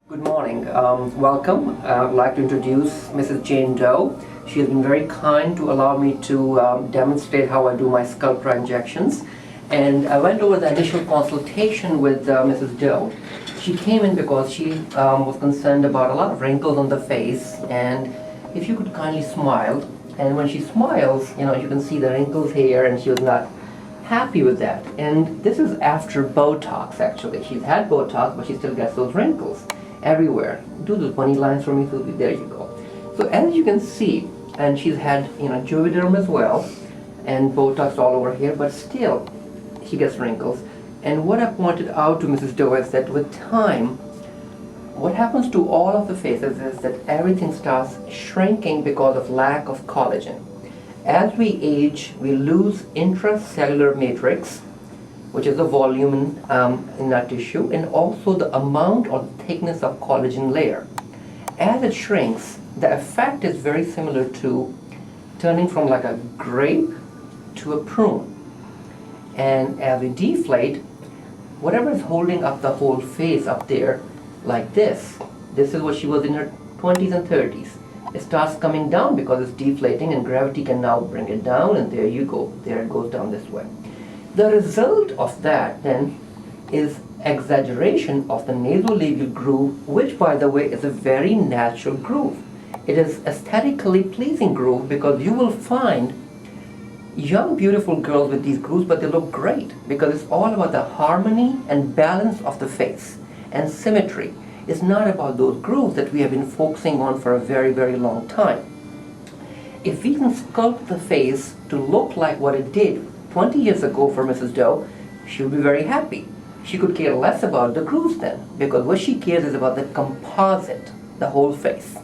Good morning. Welcome. I'd like to introduce Mrs. Jane Doe. She has been very kind to allow me to demonstrate how I do my Sculptra injections. And I went over the initial consultation with Mrs. Doe. She came in because she was concerned about a lot of wrinkles on the face, and if you could kindly smile. And when she smiles, you can see the wrinkles here, and she was not happy with that. And this is after Botox, actually. She's had Botox, but she still gets those wrinkles everywhere. Do those bunny lines for me, Susie. There you go. So as you can see, and she's had Juvederm as well, and Botox all over here, but still she gets wrinkles. And what I pointed out to Mrs. Doe is that with time, what happens to all of the faces is that everything starts shrinking because of lack of collagen. As we age, we lose intracellular matrix, which is the volume in our tissue, and also the amount or thickness of collagen layer. As it shrinks, the effect is very similar to turning from like a grape to a prune. And as we deflate, whatever is holding up the whole face up there, like this is what she was in her 20s and 30s. It starts coming down because it's deflating, and gravity can now bring it down, and there you go. There it goes down this way. The result of that then is exaggeration of the nasolabial groove, which by the way is a very natural groove. It is aesthetically pleasing groove because you will find young beautiful girls with these grooves, but they look great because it's all about the harmony and balance of the face and symmetry. It's not about those grooves that we have been focusing on for a very, very long time. If we can sculpt the face to look like what it did 20 years ago for Mrs. Doe, she would be very happy. She could care less about the grooves then, because what she cares is about the composite, the whole face.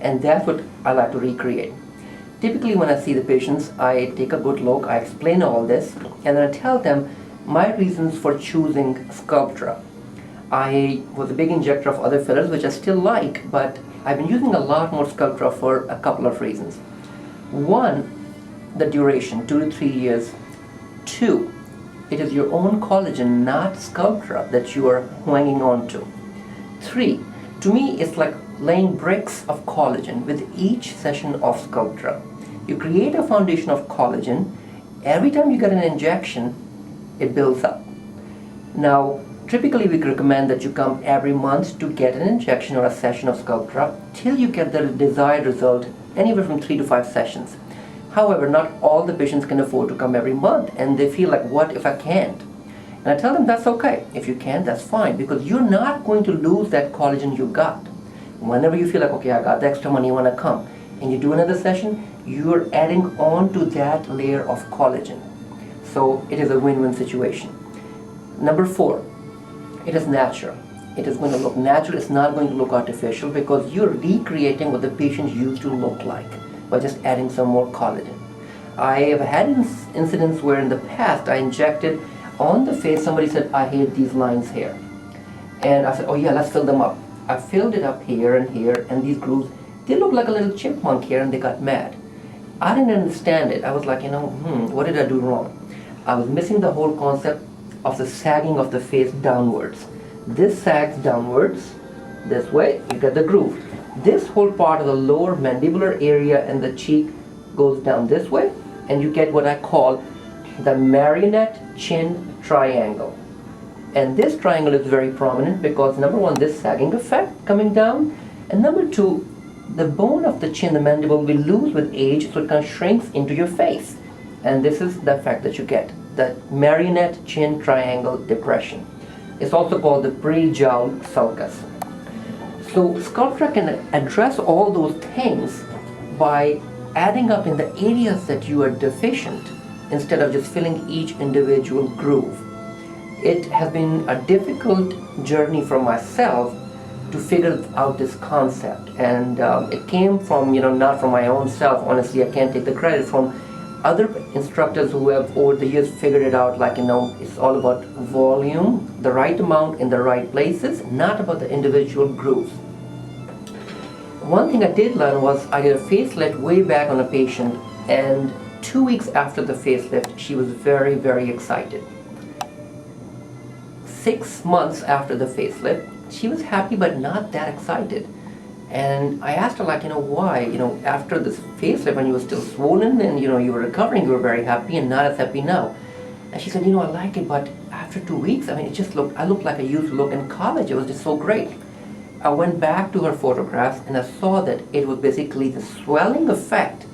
And that's what I like to recreate. Typically when I see the patients, I take a good look, I explain all this, and then I tell them my reasons for choosing Sculptra. I was a big injector of other fillers, which I still like, but I've been using a lot more Sculptra for a couple of reasons. One, the duration, 2 to 3 years. 2, it is your own collagen, not Sculptra, that you are hanging on to. 3, to me it's like laying bricks of collagen with each session of Sculptra. You create a foundation of collagen. Every time you get an injection, it builds up. Now, typically we recommend that you come every month to get an injection or a session of Sculptra till you get the desired result, anywhere from 3 to 5 sessions. However, not all the patients can afford to come every month, and they feel like, what if I can't? And I tell them that's okay. If you can't, that's fine, because you're not going to lose that collagen you got. Whenever you feel like, okay, I got the extra money, I want to come, and you do another session, you're adding on to that layer of collagen. So it is a win-win situation. Number 4, it is natural. It is going to look natural. It's not going to look artificial, because you're recreating what the patient used to look like by just adding some more collagen. I have had incidents where in the past I injected on the face, somebody said, I hate these lines here. And I said, oh yeah, let's fill them up. I filled it up here, and these grooves, they look like a little chipmunk here, and they got mad. I didn't understand it. I was like, what did I do wrong? I was missing the whole concept of the sagging of the face downwards. This sags downwards, this way, you get the groove. This whole part of the lower mandibular area and the cheek goes down this way, and you get what I call the marionette chin triangle. And this triangle is very prominent because number 1, this sagging effect coming down, and number 2, the bone of the chin, the mandible, will lose with age, so it kind of shrinks into your face. And this is the effect that you get, the marionette chin triangle depression. It's also called the pre-jowl sulcus. So Sculptra can address all those things by adding up in the areas that you are deficient instead of just filling each individual groove. It has been a difficult journey for myself to figure out this concept, and it came from, not from my own self. Honestly, I can't take the credit, from other instructors who have over the years figured it out, like, it's all about volume, the right amount in the right places, not about the individual grooves. One thing I did learn was I did a facelift way back on a patient, and 2 weeks after the facelift, she was very, very excited. 6 months after the facelift, she was happy but not that excited. And I asked her, like, why? After this facelift, when you were still swollen and, you were recovering, you were very happy and not as happy now. And she said, I like it, but after 2 weeks, I looked like I used to look in college. It was just so great. I went back to her photographs and I saw that it was basically the swelling effect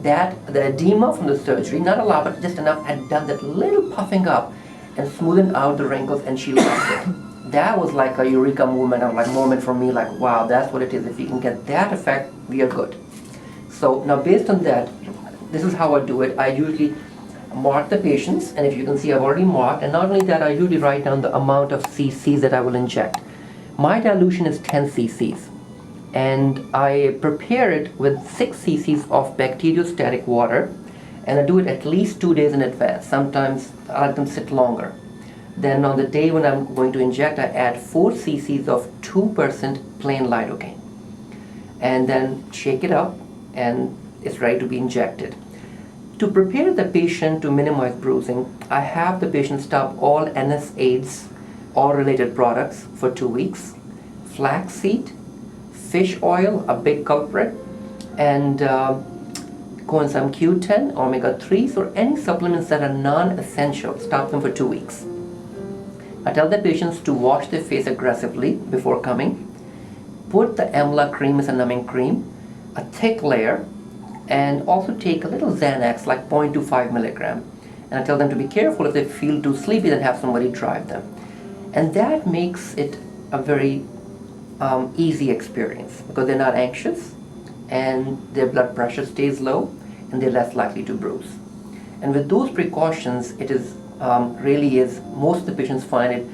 that the edema from the surgery, not a lot, but just enough, had done that little puffing up and smoothened out the wrinkles, and she loved it. That was like a eureka moment for me, like, wow, that's what it is. If you can get that effect, we are good. So now based on that, this is how I do it. I usually mark the patients, and if you can see, I've already marked, and not only that, I usually write down the amount of cc's that I will inject. My dilution is 10 cc's, and I prepare it with 6 cc's of bacteriostatic water, and I do it at least 2 days in advance. Sometimes I let them sit longer. Then on the day when I'm going to inject, I add 4 cc's of 2% plain lidocaine, and then shake it up, and it's ready to be injected. To prepare the patient to minimize bruising, I have the patient stop all NSAIDs, all related products, for 2 weeks. Flaxseed, fish oil, a big culprit, and coenzyme Q10, omega-3s, or any supplements that are non-essential. Stop them for 2 weeks. I tell the patients to wash their face aggressively before coming. Put the Amla cream as a numbing cream, a thick layer, and also take a little Xanax, like 0.25 milligram. And I tell them to be careful if they feel too sleepy, then have somebody drive them. And that makes it a very easy experience, because they're not anxious, and their blood pressure stays low, and they're less likely to bruise. And with those precautions, it is really is, most of the patients find it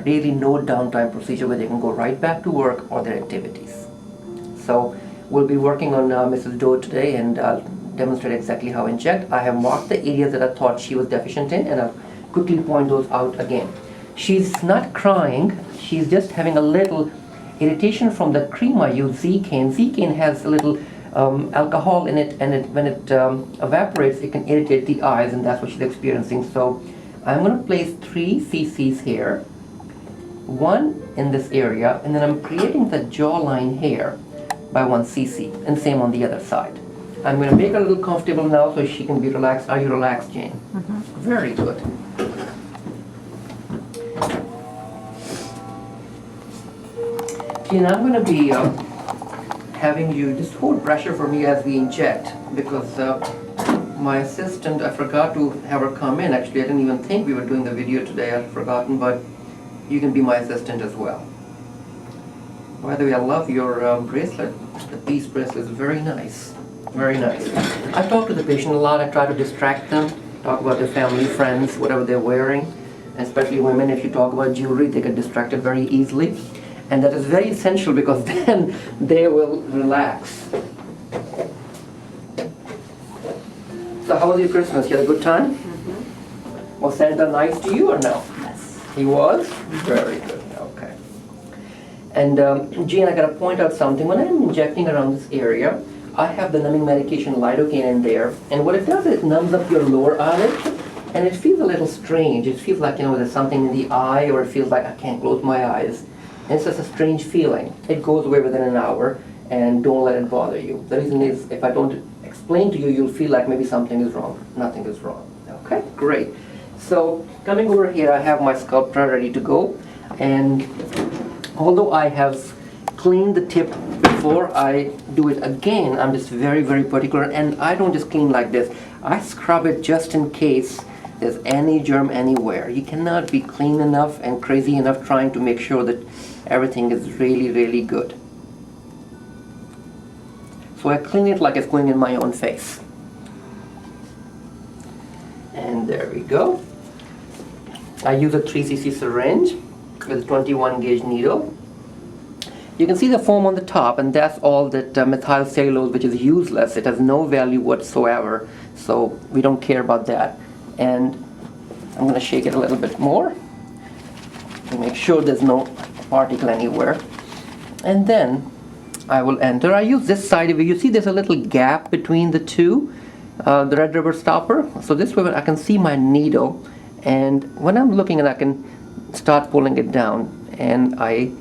really no downtime procedure where they can go right back to work or their activities. So we'll be working on Mrs. Doe today, and I'll demonstrate exactly how to inject. I have marked the areas that I thought she was deficient in, and I'll quickly point those out again. She's not crying, she's just having a little irritation from the cream I use, Zcaine. Zcaine has a little alcohol in it, and when it evaporates, it can irritate the eyes, and that's what she's experiencing. So I'm going to place 3 cc's here, 1 in this area, and then I'm creating the jawline here by 1 cc, and same on the other side. I'm going to make her a little comfortable now so she can be relaxed. Are you relaxed, Jane? Mm-hmm. Very good. Jane, I'm going to be having you just hold pressure for me as we inject, because my assistant, I forgot to have her come in. Actually, I didn't even think we were doing the video today. I'd forgotten, but you can be my assistant as well. By the way, I love your bracelet. The peace bracelet is very nice. Very nice. I talk to the patient a lot. I try to distract them, talk about their family, friends, whatever they're wearing. And especially women, if you talk about jewelry, they get distracted very easily. And that is very essential, because then they will relax. So how was your Christmas? You had a good time? Mm-hmm. Was Santa nice to you or no? Yes. He was? Very good. Okay. And Jane, I got to point out something. When I'm injecting around this area, I have the numbing medication lidocaine in there. And what it does is it numbs up your lower eyelid. And it feels a little strange. It feels like, there's something in the eye, or it feels like I can't close my eyes. And it's just a strange feeling. It goes away within an hour, and don't let it bother you. The reason is, if I don't explain to you, you'll feel like maybe something is wrong. Nothing is wrong. Okay, great. So coming over here, I have my Sculptra ready to go. And although I have cleaned the tip before I do it again, I'm just very, very particular. And I don't just clean like this. I scrub it just in case there's any germ anywhere. You cannot be clean enough and crazy enough trying to make sure that everything is really, really good. So I clean it like it's going in my own face. And there we go. I use a 3 cc syringe with a 21 gauge needle. You can see the foam on the top, and that's all that methyl cellulose, which is useless. It has no value whatsoever, so we don't care about that. And I'm going to shake it a little bit more to make sure there's no particle anywhere. And then I will enter. I use this side of it. You see there's a little gap between the two, the red rubber stopper. So this way I can see my needle, and when I'm looking, and I can start pulling it down, and I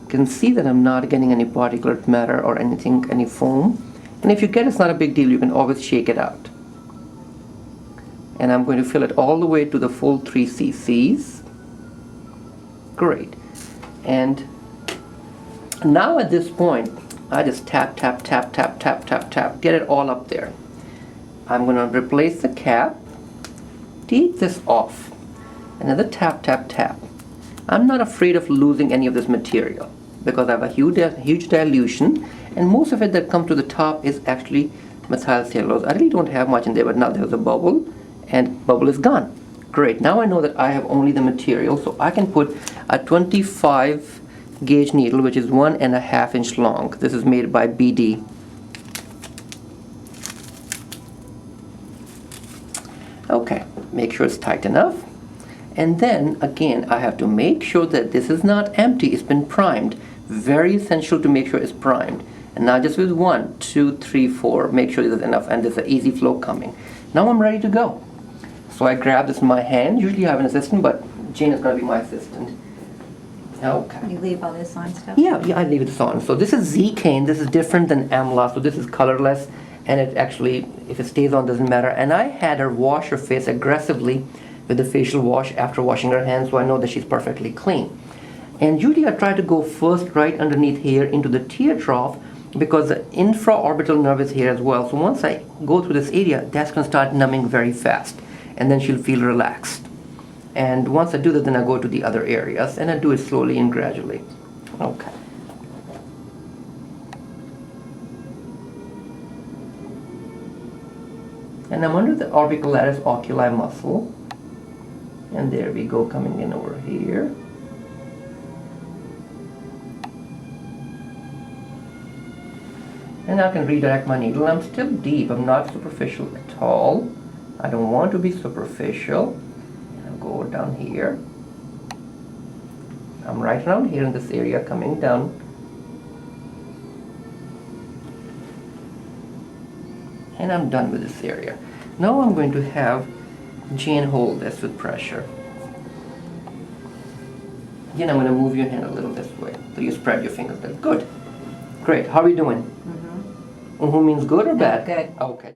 can see that I'm not getting any particulate matter or anything, any foam. And if you get, it's not a big deal, you can always shake it out. And I'm going to fill it all the way to the full 3 cc's. Great. And now at this point, I just tap, tap, tap, tap, tap, tap, tap, get it all up there. I'm going to replace the cap, take this off, another tap, tap, tap. I'm not afraid of losing any of this material because I have a huge dilution, and most of it that comes to the top is actually methyl cellulose. I really don't have much in there, but now there's a bubble, and bubble is gone. Great, now I know that I have only the material, so I can put a 25 gauge needle, which is 1.5 inch long. This is made by BD. Okay, make sure it's tight enough. And then again, I have to make sure that this is not empty, it's been primed. Very essential to make sure it's primed. And now just with 1, 2, 3, 4, make sure there's enough, and there's an easy flow coming. Now I'm ready to go. So I grab this in my hand. Usually I have an assistant, but Jane is going to be my assistant. Okay. You leave all this on stuff? Yeah, I leave this on. So this is Z-cane. This is different than amla. So this is colorless, and it actually, if it stays on, doesn't matter. And I had her wash her face aggressively with the facial wash after washing her hands, so I know that she's perfectly clean. And usually I try to go first right underneath here into the tear trough, because the infraorbital nerve is here as well. So once I go through this area, that's going to start numbing very fast, and then she'll feel relaxed. And once I do that, then I go to the other areas, and I do it slowly and gradually. Okay. And I'm under the orbicularis oculi muscle. And there we go, coming in over here. And I can redirect my needle. I'm still deep, I'm not superficial at all. I don't want to be superficial. I'll go down here. I'm right around here in this area, coming down. And I'm done with this area. Now I'm going to have Jane hold this with pressure. Again, I'm going to move your hand a little this way. So you spread your fingers there. Good. Great. How are you doing? Mm-hmm. Mm-hmm means good or bad? Good. Okay.